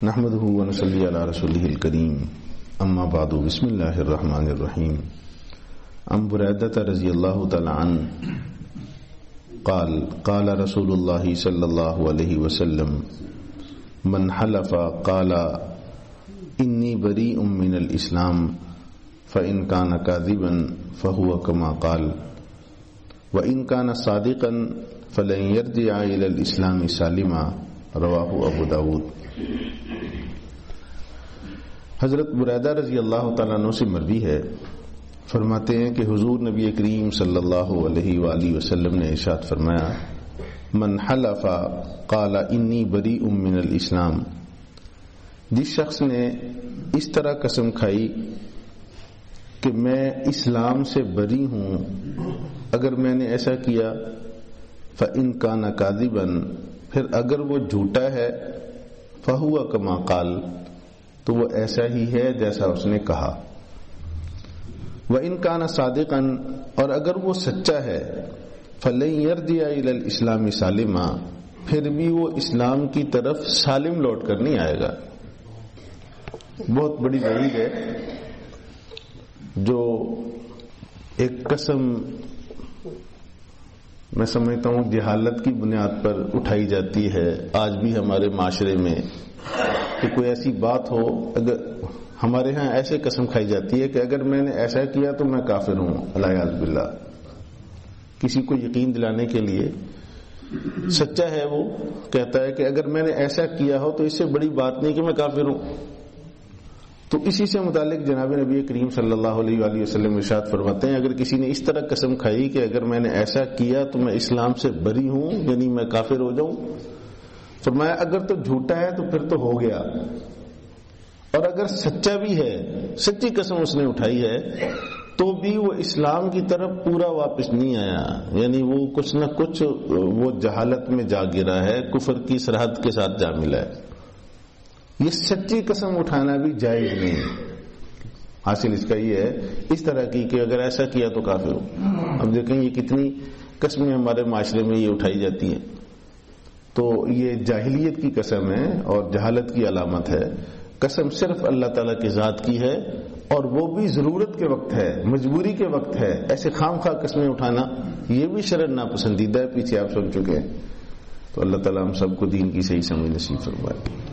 نحمده ونصلي على رسوله الكريم اما بعد بسم الله الرحمن الرحيم عن بريدة رضي الله تعالى عنه قال قال رسول الله صلى الله عليه وسلم من حلف قال إني بريء من الإسلام فإن كان كاذبا فهو كما قال وإن كان صادقا فلن يرجع إلى الإسلام سالما رواہ ابو داود۔ حضرت بریدہ رضی اللہ تعالیٰ عنہ سے مروی ہے، فرماتے ہیں کہ حضور نبی کریم صلی اللہ علیہ وآلہ وسلم نے ارشاد فرمایا، من حلف قال انی بریء من الاسلام، جس شخص نے اس طرح قسم کھائی کہ میں اسلام سے بری ہوں، اگر میں نے ایسا کیا، فإن كان كاذبا، پھر اگر وہ جھوٹا ہے، فہو کما قال، تو وہ ایسا ہی ہے جیسا اس نے کہا، وَإِن كَانَ صَادِقًا، اور اگر وہ سچا ہے، فَلَن يَرْجِعَ إِلَى الْإِسْلَامِ سَالِمًا، پھر بھی وہ اسلام کی طرف سالم لوٹ کر نہیں آئے گا۔ بہت بڑی وعید ہے جو ایک قسم میں سمجھتا ہوں جہالت کی بنیاد پر اٹھائی جاتی ہے آج بھی ہمارے معاشرے میں، کہ کوئی ایسی بات ہو، اگر ہمارے ہاں ایسے قسم کھائی جاتی ہے کہ اگر میں نے ایسا کیا تو میں کافر ہوں، العیاذ باللہ۔ کسی کو یقین دلانے کے لیے سچا ہے وہ کہتا ہے کہ اگر میں نے ایسا کیا ہو تو اس سے بڑی بات نہیں کہ میں کافر ہوں۔ تو اسی سے متعلق جناب نبی کریم صلی اللہ علیہ وآلہ وسلم ارشاد فرماتے ہیں، اگر کسی نے اس طرح قسم کھائی کہ اگر میں نے ایسا کیا تو میں اسلام سے بری ہوں، یعنی میں کافر ہو جاؤں، فرمایا اگر تو جھوٹا ہے تو پھر تو ہو گیا، اور اگر سچا بھی ہے، سچی قسم اس نے اٹھائی ہے، تو بھی وہ اسلام کی طرف پورا واپس نہیں آیا، یعنی وہ کچھ نہ کچھ وہ جہالت میں جا گرا ہے، کفر کی سرحد کے ساتھ جا ملا ہے۔ یہ سچی قسم اٹھانا بھی جائز نہیں، حاصل اس کا یہ ہے اس طرح کی کہ اگر ایسا کیا تو کافر ہو۔ اب دیکھیں یہ کتنی قسمیں ہمارے معاشرے میں یہ اٹھائی جاتی ہیں، تو یہ جاہلیت کی قسم ہے اور جہالت کی علامت ہے۔ قسم صرف اللہ تعالیٰ کی ذات کی ہے، اور وہ بھی ضرورت کے وقت ہے، مجبوری کے وقت ہے۔ ایسے خام خواہ قسمیں اٹھانا یہ بھی شرعاً ناپسندیدہ ہے، پیچھے آپ سن چکے ہیں۔ تو اللہ تعالیٰ ہم سب کو دین کی صحیح سمجھ نصیب فرمائے۔